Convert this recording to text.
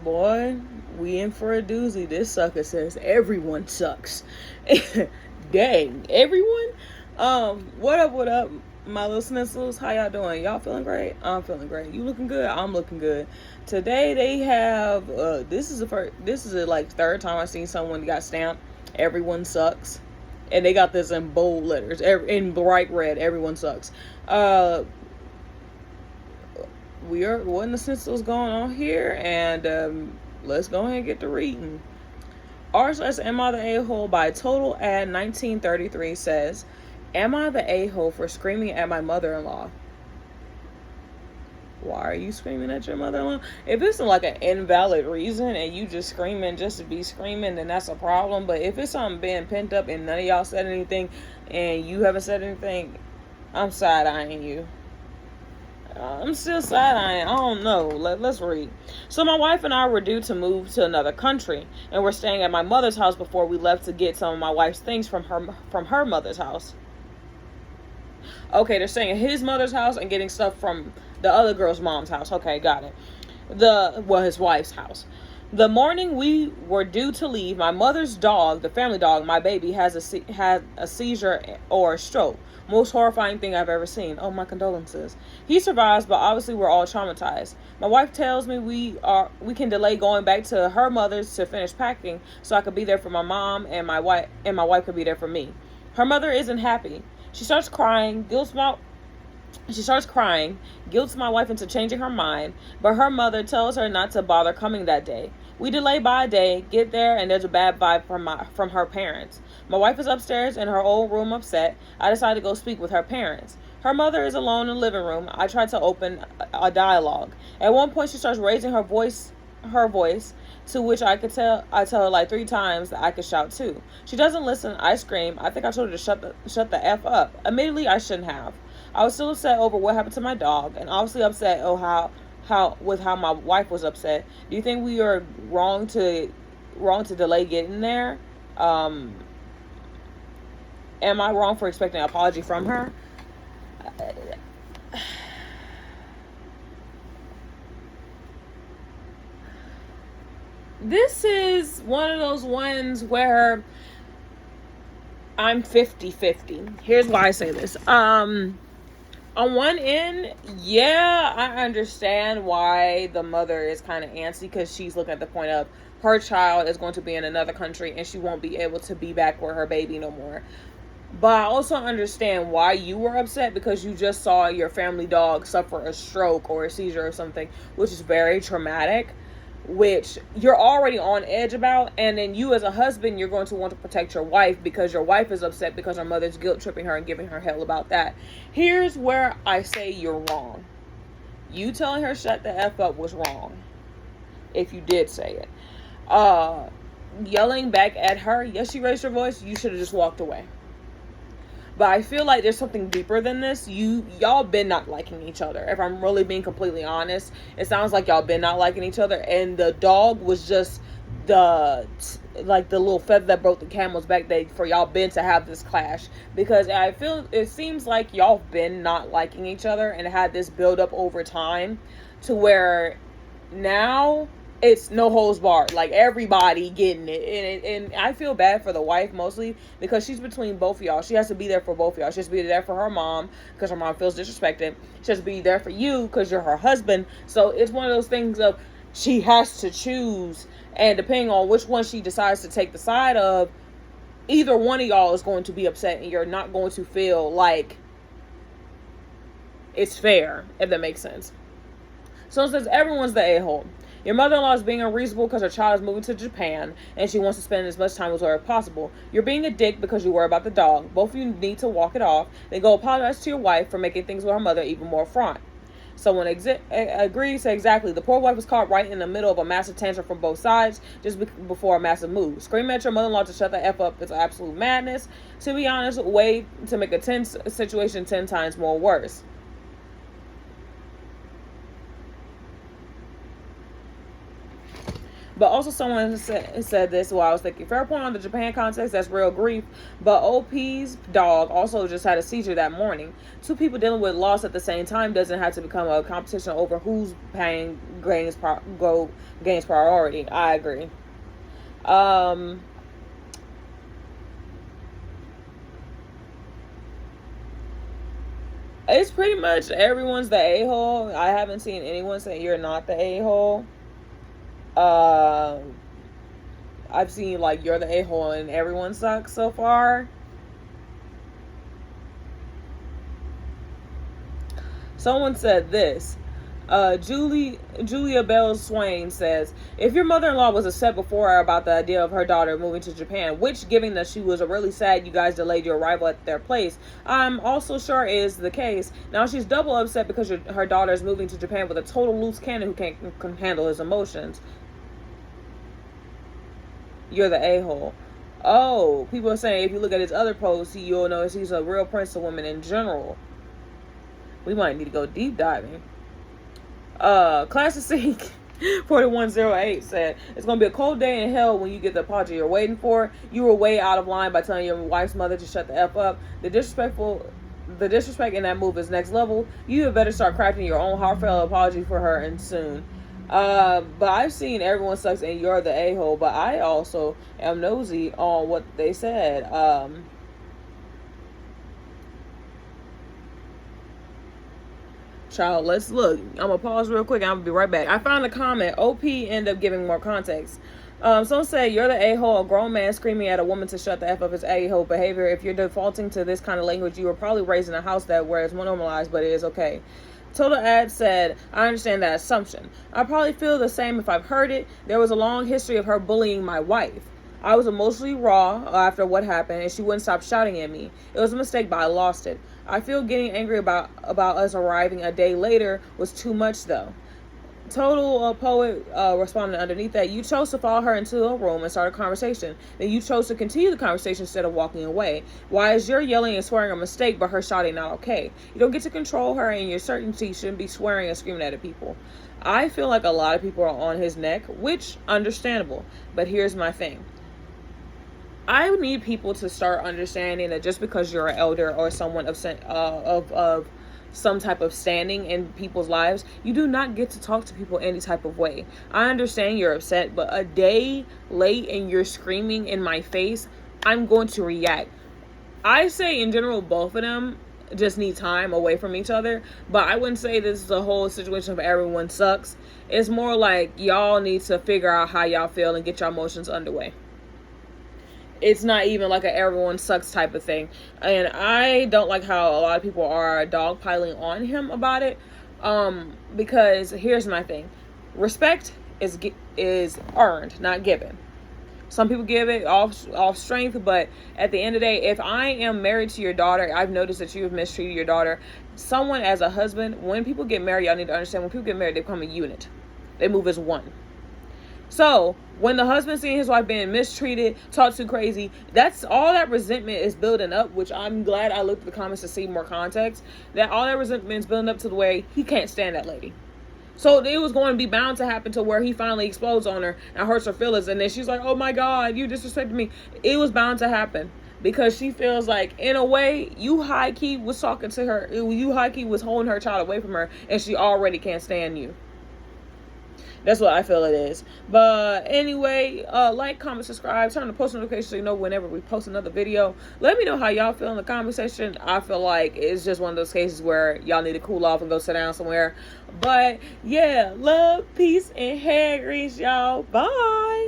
Boy, we in for a doozy. This sucker says everyone sucks. Dang, everyone? What up, my little snizzles? How y'all doing? Y'all feeling great? I'm feeling great. You looking good? I'm looking good. Today they have this is the like third time I've seen someone got stamped. Everyone sucks. And they got this in bold letters, in bright red. Everyone sucks. What in the sense was going on here, and let's go ahead and get to reading. R says, "Am I the a-hole?" by Total Ad 1933 says, "Am I the a-hole for screaming at my mother-in-law?" Why are you screaming at your mother-in-law? If it's like an invalid reason and you just screaming just to be screaming, then that's a problem. But if it's something being pent up and none of y'all said anything and you haven't said anything, I'm side-eyeing you. I'm still side-eyeing. I don't know. Let's read. "So my wife and I were due to move to another country, and we're staying at my mother's house before we left to get some of my wife's things from her mother's house." Okay, they're staying at his mother's house and getting stuff from the other girl's mom's house. Okay, got it. His wife's house. "The morning we were due to leave, my mother's dog, the family dog, my baby, had a seizure or a stroke. Most horrifying thing I've ever seen. Oh, my condolences. He survives, but obviously we're all traumatized. My wife tells me we can delay going back to her mother's to finish packing, so I could be there for my mom and my wife could be there for me. Her mother isn't happy. She starts crying, guilts my wife into changing her mind, but her mother tells her not to bother coming that day. We delay by a day, get there, and there's a bad vibe from her parents. My wife is upstairs in her old room upset. I decide to go speak with her parents. Her mother is alone in the living room. I try to open a dialogue. At one point, she starts raising her voice, to which I tell her like 3 times that I could shout too. She doesn't listen. I scream. I think I told her to shut the F up. Admittedly, I shouldn't have. I was still upset over what happened to my dog, and obviously upset how my wife was upset. Do you think we are wrong to delay getting there? Am I wrong for expecting an apology from her?" This is one of those ones where I'm 50-50. Here's why I say this. On one end, yeah, I understand why the mother is kind of antsy, because she's looking at the point of her child is going to be in another country and she won't be able to be back with her baby no more. But I also understand why you were upset, because you just saw your family dog suffer a stroke or a seizure or something, which is very traumatic, which you're already on edge about. And then you as a husband, you're going to want to protect your wife because your wife is upset because her mother's guilt tripping her and giving her hell about that. Here's where I say you're wrong. You telling her shut the F up was wrong, if you did say it. Yelling back at her, yes, she raised her voice, you should have just walked away. But I feel like there's something deeper than this. Y'all been not liking each other. If I'm really being completely honest, it sounds like y'all been not liking each other. And the dog was just the little feather that broke the camel's back for y'all been to have this clash. Because it seems like y'all been not liking each other and had this build up over time to where now it's no holds barred, like everybody getting it. And I feel bad for the wife mostly because she's between both of y'all. She has to be there for both of y'all. She has to be there for her mom because her mom feels disrespected. She has to be there for you because you're her husband. So it's one of those things of she has to choose, and depending on which one she decides to take the side of, either one of y'all is going to be upset and you're not going to feel like it's fair, if that makes sense. So it says everyone's the a-hole. Your mother-in-law is being unreasonable because her child is moving to Japan and she wants to spend as much time with her as possible. You're being a dick because you worry about the dog. Both of you need to walk it off. Then go apologize to your wife for making things with her mother even more fraught. Someone agrees to exactly. The poor wife was caught right in the middle of a massive tantrum from both sides just before a massive move. Screaming at your mother-in-law to shut the F up is absolute madness. To be honest, way to make a tense situation 10 times more worse. But also someone said this while I was thinking, fair point on the Japan context, that's real grief. But OP's dog also just had a seizure that morning. Two people dealing with loss at the same time doesn't have to become a competition over whose pain gains priority. I agree. It's pretty much everyone's the a-hole. I haven't seen anyone say you're not the a-hole. I've seen like you're the a-hole and everyone sucks so far. Someone said this. Julia Bell Swain says, if your mother-in-law was upset before about the idea of her daughter moving to Japan, which, given that she was really sad you guys delayed your arrival at their place, I'm also sure is the case, now she's double upset because her daughter is moving to Japan with a total loose cannon who can handle his emotions. You're the a-hole. Oh, people are saying if you look at his other posts, you'll notice he's a real prince to women in general. We might need to go deep diving. Classic 4108 said, it's going to be a cold day in hell when you get the apology you're waiting for. You were way out of line by telling your wife's mother to shut the F up. The disrespect in that move is next level. You had better start crafting your own heartfelt apology for her and soon. But I've seen everyone sucks and you're the a-hole, but I also am nosy on what they said. Child, let's look. I'm gonna pause real quick and I'm gonna be right back. I found a comment. OP ended up giving more context. Someone said, you're the a-hole. A grown man screaming at a woman to shut the F up is a-hole behavior. If you're defaulting to this kind of language, you were probably raised in a house where it's more normalized, but it is okay. Total Ad said, I understand that assumption. I probably feel the same if I've heard it. There was a long history of her bullying my wife. I was emotionally raw after what happened, and she wouldn't stop shouting at me. It was a mistake, but I lost it. I feel getting angry about us arriving a day later was too much, though. Total Poet responded underneath that, you chose to follow her into a room and start a conversation. Then you chose to continue the conversation instead of walking away. Why is your yelling and swearing a mistake, but her shouting not okay? You don't get to control her, and your certainty shouldn't be swearing and screaming at people. I feel like a lot of people are on his neck, which, understandable. But here's my thing. I need people to start understanding that just because you're an elder or someone of some type of standing in people's lives, you do not get to talk to people any type of way. I understand you're upset, but a day late and you're screaming in my face, I'm going to react. I say in general, both of them just need time away from each other, but I wouldn't say this is a whole situation of everyone sucks. It's more like y'all need to figure out how y'all feel and get your emotions underway. It's not even like a everyone sucks type of thing. And I don't like how a lot of people are dogpiling on him about it. Because here's my thing. Respect is earned, not given. Some people give it off strength, but at the end of the day, if I am married to your daughter, I've noticed that you have mistreated your daughter. Someone as a husband, when people get married, y'all need to understand, when people get married, they become a unit. They move as one. So when the husband seeing his wife being mistreated, talked to crazy, that's all that resentment is building up, which I'm glad I looked at the comments to see more context, that all that resentment is building up to the way he can't stand that lady. So it was going to be bound to happen to where he finally explodes on her and hurts her feelings. And then she's like, oh my God, you disrespected me. It was bound to happen because she feels like, in a way, you high-key was talking to her. You high-key was holding her child away from her, and she already can't stand you. That's what I feel it is. But anyway, like, comment, subscribe, turn on the post notifications so you know whenever we post another video. Let me know how y'all feel in the comment section. I feel like it's just one of those cases where y'all need to cool off and go sit down somewhere. But yeah, love, peace, and hair grease, y'all. Bye.